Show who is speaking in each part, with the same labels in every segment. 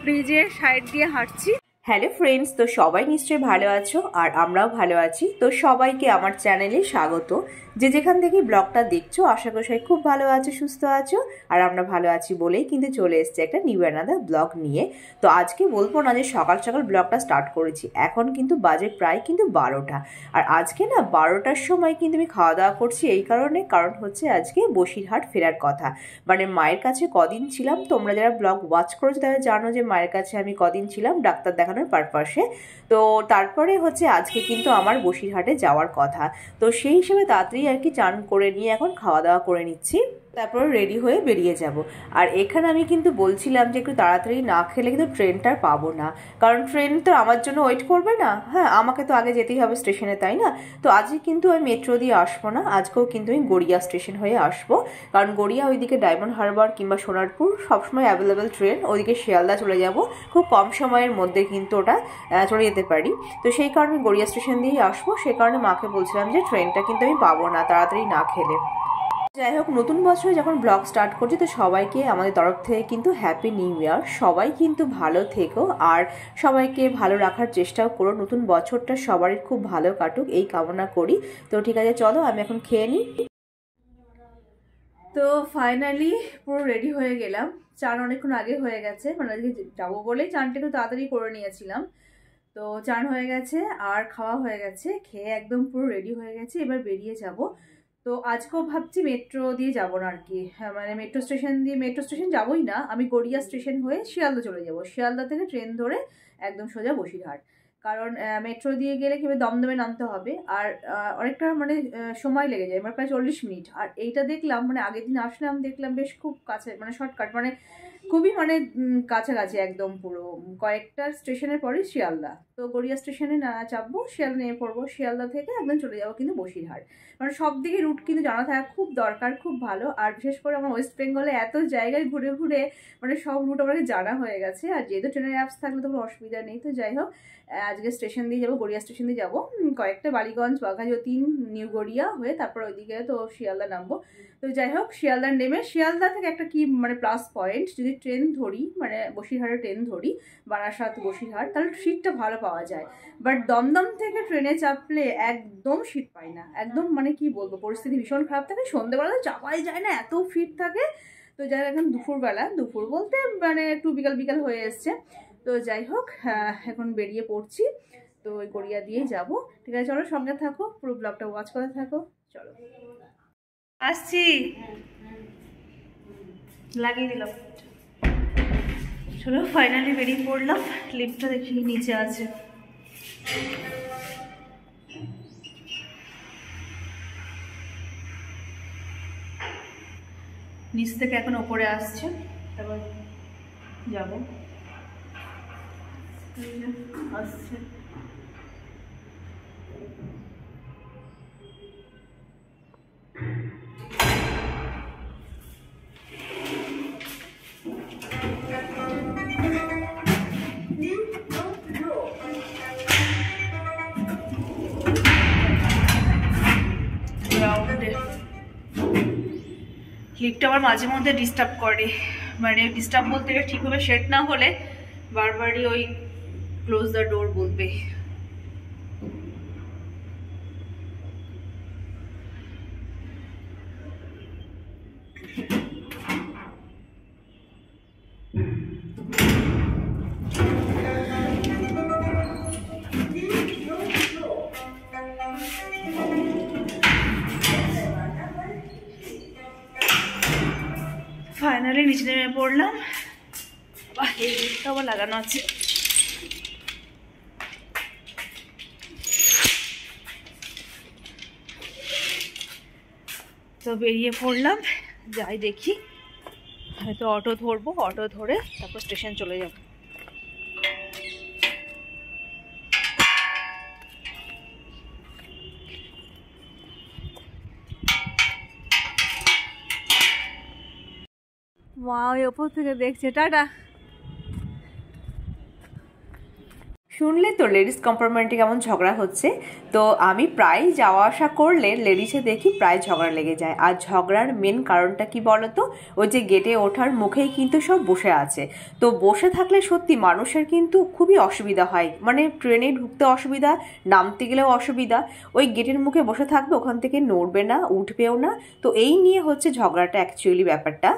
Speaker 1: ব্রিজের সাইড দিয়ে হাঁটছি।
Speaker 2: হ্যালো ফ্রেন্ডস, তো সবাই নিশ্চয়ই ভালো আছো আর আমরাও ভালো আছি। তো সবাইকে আমার চ্যানেলে স্বাগত। যে যেখান থেকে ব্লগটা দেখছো আশা করি সবাই খুব ভালো আছো, সুস্থ আছো। আর আমরা ভালো আছি বলেই কিন্তু চলে এসেছি একটা নিউ অ্যানাদার ব্লগ নিয়ে। তো আজকে বলবো না যে সকাল সকাল ব্লগটা স্টার্ট করেছি, এখন কিন্তু বাজে প্রায় কিন্তু 12টা। আর আজকে না 12টার সময় কিন্তু আমি খাওয়া দাওয়া করছি এই কারণ হচ্ছে আজকে বসিরহাট ফেরার কথা। মানে মায়ের কাছে কদিন ছিলাম, তোমরা যারা ব্লগ ওয়াচ করেছো তারা জানো যে মায়ের কাছে আমি কদিন ছিলাম ডাক্তার দেখানোর পারপাসে। তো তারপরে হচ্ছে আজকে কিন্তু আমার বসিরহাটে যাওয়ার কথা। তো সেই হিসেবে তাড়াতাড়ি আর কি চান করে নিয়ে এখন খাওয়া দাওয়া করে নিচ্ছি, তারপর রেডি হয়ে বেরিয়ে যাব। আর এখানে আমি কিন্তু বলছিলাম যে একটু তাড়াতাড়ি না খেলে কিন্তু ট্রেনটা পাবো না, কারণ ট্রেন তো আমার জন্য ওয়েট করবে না। হ্যাঁ, আমাকে তো আগে যেতেই হবে স্টেশনে, তাই না? তো আজকে কিন্তু আমি মেট্রো দিয়ে আসবো না, আজকেও কিন্তু আমি গড়িয়া স্টেশন হয়ে আসবো। কারণ গড়িয়া ওইদিকে ডায়মন্ড হারবার কিংবা সোনারপুর সবসময় অ্যাভেলেবেল ট্রেন, ওইদিকে শিয়ালদা চলে যাব, খুব কম সময়ের মধ্যে কিন্তু ওটা চলে যেতে পারি। তো সেই কারণে গড়িয়া স্টেশন দিয়েই আসবো। সেই কারণে মাকে বলছিলাম যে ট্রেনটা কিন্তু আমি পাবো না তাড়াতাড়ি না খেলে। যাই হোক, নতুন বছরে যখন ব্লগ স্টার্ট করছি তো সবাইকে আমাদের তরফ থেকে কিন্তু হ্যাপি নিউ ইয়ার। সবাই কিন্তু ভালো থেকো আর সবাইকে ভালো রাখার চেষ্টাও করো। নতুন বছরটা সবারই খুব ভালো কাটুক এই কামনা করি। তো ঠিক আছে, চলো আমি এখন খেয়ে নিই।
Speaker 1: তো ফাইনালি পুরো রেডি হয়ে গেলাম। চান অনেকক্ষণ আগে হয়ে গেছে, মানে আজকে যাবো বলেই চানটা একটু তাড়াতাড়ি করে নিয়েছিলাম। তো চান হয়ে গেছে আর খাওয়া হয়ে গেছে, খেয়ে একদম পুরো রেডি হয়ে গেছে, এবার বেরিয়ে যাব। তো আজকেও ভাবছি মেট্রো দিয়ে যাবো না আর কি। হ্যাঁ, মানে মেট্রো স্টেশন যাবোই না, আমি গড়িয়া স্টেশন হয়ে শিয়ালদা চলে যাব। শিয়ালদা থেকে ট্রেন ধরে একদম সোজা বসিরহাট। কারণ মেট্রো দিয়ে গেলে কিভাবে দমদমে নামতে হবে, আর অনেকটা মানে সময় লেগে যায়, আমার প্রায় 40 মিনিট। আর এইটা দেখলাম, মানে আগের দিন আসলাম দেখলাম বেশ খুব কাছে, মানে শর্টকাট, মানে খুবই মানে কাছাকাছি একদম, পুরো কয়েকটা স্টেশনের পরে শিয়ালদা। তো গড়িয়া স্টেশনে না চাপবো, শিয়ালদা নেমে পড়বো, শিয়ালদা থেকে একদম চলে যাবো কিন্তু বসিরহাট। মানে সব দিকে রুট কিন্তু জানা থাকা খুব দরকার, খুব ভালো। আর বিশেষ করে আমার ওয়েস্ট বেঙ্গলে এত জায়গায় ঘুরে ঘুরে মানে সব রুট আমাকে জানা হয়ে গেছে। আর যেহেতু ট্রেনের অ্যাপস থাকলে তো কোনো অসুবিধা নেই। তো যাই হোক, আজকে স্টেশন দিয়ে যাবো, গড়িয়া স্টেশন দিয়ে যাবো, কয়েকটা বালিগঞ্জ, বাঘাযতীন, নিউ গড়িয়া হয়ে তারপর ওইদিকে তো শিয়ালদা নামবো। তো যাই হোক, শিয়ালদা নেমে শিয়ালদা থেকে একটা কি মানে প্লাস পয়েন্ট, যদি ট্রেন ধরি মানে বসিরহাটে ট্রেন ধরি বারাসাত বসিরহাট, তাহলে সিটটা ভালো পাওয়া যায়। বাট দমদম থেকে ট্রেনে চাপলে একদম সিট পাই না, একদম মানে কি বলবো, পরিস্থিতি ভীষণ খারাপ থাকে। সন্ধ্যেবেলা তো চাপাই যায় না, এত ফিট থাকে। তো যাই হোক, এখন দুপুরবেলা, দুপুর বলতে মানে একটু বিকাল বিকাল হয়ে এসছে। তো যাই হোক, এখন বেরিয়ে পড়ছি। তো ওই গড়িয়া দিয়েই যাবো। ঠিক আছে, চলো সঙ্গে থাকো, পুরো ব্লগটা ওয়াচ করে থাকো। চলো আসছি, লাগিয়ে দিলাম। চলো ফাইনালি বেরিয়ে পড়লাম। লিফটটা দেখি নিচে আছে। নিচ থেকে এখন ওপরে আসছে, তারপর যাবো। আসছে লিফটটা আবার মাঝে মধ্যে ডিস্টার্ব করে, মানে ডিস্টার্ব বলতে ঠিকভাবে সেট না হলে বারবারই ওই ক্লোজ দ্য ডোর বলবে। ফাইনালি নিচে নেমে পড়লাম। এই লিফটটা আবার লাগানো আছে। তো বেরিয়ে পড়লাম, যাই দেখি, হয়তো অটো ধরবো, অটো ধরে তারপর স্টেশন চলে যাব। মা ওই ওপর থেকে দেখছে। টাটা।
Speaker 2: শুনলে তো লেডিস কম্পার্টমেন্টে কেমন ঝগড়া হচ্ছে। তো আমি প্রায় যাওয়া আসা করলে লেডিসে দেখি প্রায় ঝগড়া লেগে যায়। আর ঝগড়ার মেন কারণটা কি বলতো, ওই যে গেটে ওঠার মুখেই কিন্তু সব বসে আছে। তো বসে থাকলে সত্যি মানুষের কিন্তু খুবই অসুবিধা হয়, মানে ট্রেনে ঢুকতে অসুবিধা, নামতে গেলেও অসুবিধা। ওই গেটের মুখে বসে থাকবে, ওখান থেকে নড়বে না, উঠবেও না। তো এই নিয়ে হচ্ছে ঝগড়াটা অ্যাকচুয়ালি ব্যাপারটা।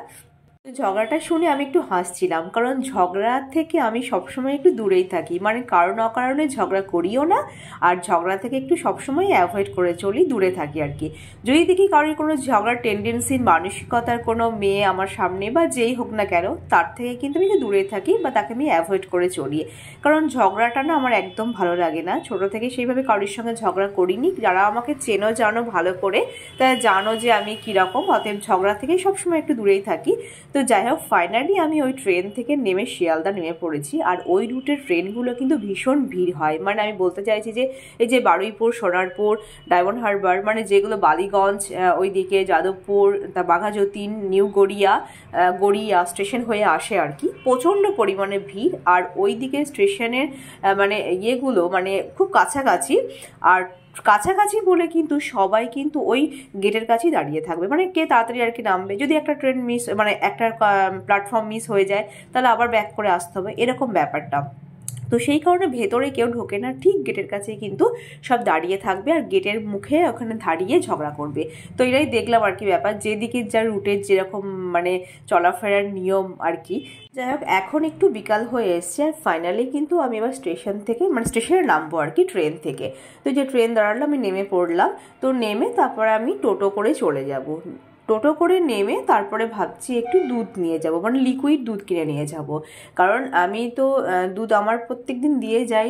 Speaker 2: ঝগড়াটা শুনে আমি একটু হাসছিলাম, কারণ ঝগড়া থেকে আমি সবসময় একটু দূরেই থাকি, মানে কারণ অকারণে ঝগড়া করিও না, আর ঝগড়া থেকে একটু সবসময় অ্যাভয়েড করে চলি, দূরে থাকি আর কি। যদি দেখি কারোর কোনো ঝগড়ার টেন্ডেন্সির মানসিকতার কোনো মেয়ে আমার সামনে বা যেই হোক না কেন, তার থেকে কিন্তু আমি একটু দূরে থাকি বা তাকে আমি অ্যাভয়েড করে চলি। কারণ ঝগড়াটা না আমার একদম ভালো লাগে না। ছোটো থেকে সেইভাবে কারোর সঙ্গে ঝগড়া করিনি। যারা আমাকে চেনো জানো ভালো করে, তারা জানো যে আমি কীরকম, অতএব ঝগড়া থেকে সবসময় একটু দূরেই থাকি। তো যাই হোক, ফাইনালি আমি ওই ট্রেন থেকে নেমে শিয়ালদা নেমে পড়েছি। আর ওই রুটের ট্রেনগুলো কিন্তু ভীষণ ভিড় হয়, মানে আমি বলতে চাইছি যে এই যে বারুইপুর, সোনারপুর, ডায়মন্ড হারবার, মানে যেগুলো বালিগঞ্জ ওইদিকে যাদবপুর, বাঘাযতীন, নিউ গড়িয়া স্টেশন হয়ে আসে আর কি, প্রচণ্ড পরিমাণে ভিড়। আর ওইদিকে স্টেশনের মানে ইয়েগুলো মানে খুব কাছাকাছি, আর কাছাকাছি বলে কিন্তু সবাই কিন্তু ওই গেটের কাছেই দাঁড়িয়ে থাকবে, মানে কে তাড়াতাড়ি আর কি নামবে। যদি একটা ট্রেন মিস, মানে একটা প্ল্যাটফর্ম মিস হয়ে যায়, তাহলে আবার ব্যাক করে আসতে হবে, এরকম ব্যাপারটা। তো সেই কারণে ভেতরে কেউ ঢোকে না, ঠিক গেটের কাছেই কিন্তু সব দাঁড়িয়ে থাকবে, আর গেটের মুখে ওখানে দাঁড়িয়ে ঝগড়া করবে। তো এটাই দেখলাম আর কি ব্যাপার, যেদিকে যা রুটের যেরকম মানে চলাফেরার নিয়ম আর কি। যাই হোক, এখন একটু বিকাল হয়ে এসছে, আর ফাইনালি কিন্তু আমি এবার স্টেশন থেকে, মানে স্টেশনে নামবো আর কি, ট্রেন থেকে। তো যে ট্রেন দাঁড়ালো, আমি নেমে পড়লাম। তো নেমে তারপর আমি টোটো করে চলে যাব। টোটো করে নেমে তারপরে ভাবছি একটু দুধ নিয়ে যাব, মানে লিকুইড দুধ কিনে নিয়ে যাব। কারণ আমি তো দুধ আমার প্রত্যেক দিন দিয়ে যাই,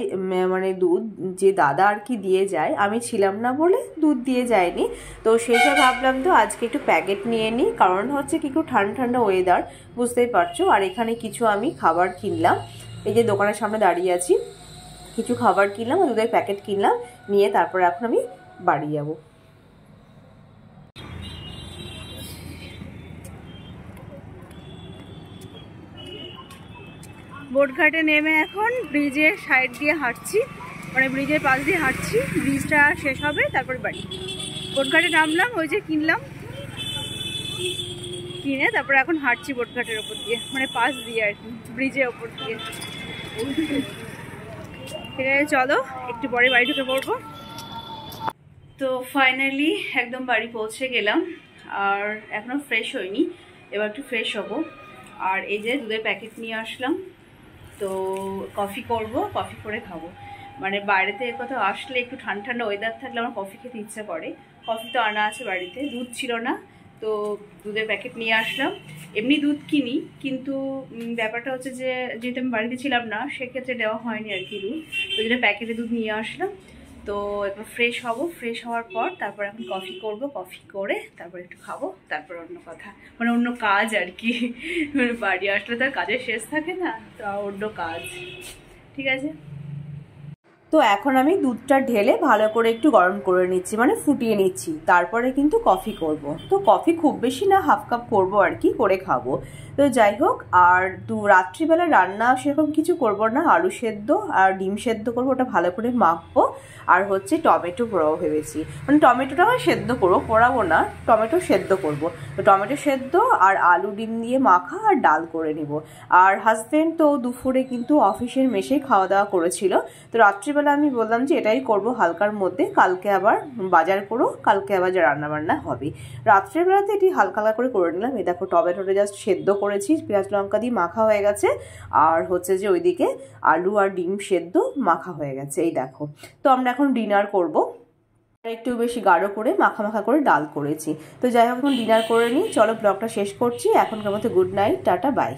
Speaker 2: মানে দুধ যে দাদা আর কি দিয়ে যায়, আমি ছিলাম না বলে দুধ দিয়ে যায়নি। তো সেটা ভাবলাম তো আজকে একটু প্যাকেট নিয়ে নিই, কারণ হচ্ছে কি একটু ঠান্ডা ঠান্ডা ওয়েদার, বুঝতেই পারছো। আর এখানে কিছু আমি খাবার কিনলাম, এই যে দোকানের সামনে দাঁড়িয়ে আছি, কিছু খাবার কিনলাম, দুধের প্যাকেট কিনলাম, নিয়ে তারপর এখন আমি বাড়ি যাব।
Speaker 1: বোটঘাটে নেমে এখন ব্রিজের সাইড দিয়ে হাঁটছি, মানে ব্রিজের পাশ দিয়ে হাঁটছি। ব্রিজটা শেষ হবে তারপর বাড়ি। বোটঘাটে নামলাম, ওই যে কিনলাম, কিনে তারপর এখন হাঁটছি বোটঘাটের ওপর দিয়ে, মানে পাশ দিয়ে আর কি, ব্রিজের ওপর দিয়ে। ঠিক আছে, চলো একটু পরে বাড়ি ঢুকে পড়বো। তো ফাইনালি একদম বাড়ি পৌঁছে গেলাম, আর এখনো ফ্রেশ হইনি, এবার একটু ফ্রেশ হবো। আর এই যে দুধের প্যাকেট নিয়ে আসলাম, তো কফি করব, কফি করে খাবো। মানে বাইরেতে কোথাও আসলে একটু ঠান্ডা ঠান্ডা ওয়েদার থাকলে আমার কফি খেতে ইচ্ছা করে। কফি তো আনা আছে বাড়িতে, দুধ ছিল না, তো দুধের প্যাকেট নিয়ে আসলাম। এমনি দুধ কিনি, কিন্তু ব্যাপারটা হচ্ছে যে যেহেতু আমি বাড়িতে ছিলাম না, সেক্ষেত্রে দেওয়া হয়নি আর কি দুধ, তো যেটা প্যাকেটে দুধ নিয়ে আসলাম। তো একবার ফ্রেশ হব, ফ্রেশ হওয়ার পর তারপর এখন কফি করব, কফি করে তারপর একটু খাবো, তারপর অন্য কথা, মানে অন্য কাজ আর কি। মানে বাড়ি আসলে তো আর কাজের শেষ থাকে না, তো অন্য কাজ। ঠিক আছে,
Speaker 2: তো এখন আমি দুধটা ঢেলে ভালো করে একটু গরম করে নিচ্ছি, মানে ফুটিয়ে নিচ্ছি, তারপরে কিন্তু কফি করব। তো কফি খুব বেশি না, হাফ কাপ করবো আর কি, করে খাবো। তো যাই হোক, আর রাত্রিবেলা রান্না সেরকম কিছু করব না, আলু সেদ্ধ আর ডিম সেদ্ধ করবো, ওটা ভালো করে মাখবো। আর হচ্ছে টমেটো পোড়াবো ভেবেছি, মানে টমেটোটা আমি সেদ্ধ করবো, পোড়াবো না, টমেটো সেদ্ধ করব। তো টমেটো সেদ্ধ আর আলু ডিম দিয়ে মাখা আর ডাল করে নিব। আর হাজব্যান্ড তো দুপুরে কিন্তু অফিসের মেসে খাওয়া দাওয়া করেছিল, তো রাত্রিবেলা আমি বললাম যে এটাই করব হালকার মধ্যে, কালকে আবার বাজার করো, কালকে আবার যা রান্নাবান্না হবে। রাত্রেবেলাতে এটি হালকা হালকা করে নিলাম। এই দেখো টমেটোটা জাস্ট সেদ্ধ করেছি, পেঁয়াজ লঙ্কা দিয়ে মাখা হয়ে গেছে, আর হচ্ছে যে ওইদিকে আলু আর ডিম সেদ্ধ মাখা হয়ে গেছে, এই দেখো। তো আমরা এখন ডিনার করব, একটু বেশি গাঢ় করে মাখা মাখা করে ডাল করেছি। তো যাই হোক, এখন ডিনার করে নিই, চলো ব্লগটা শেষ করছি, এখনকার মতো গুড নাইট, টাটা, বাই।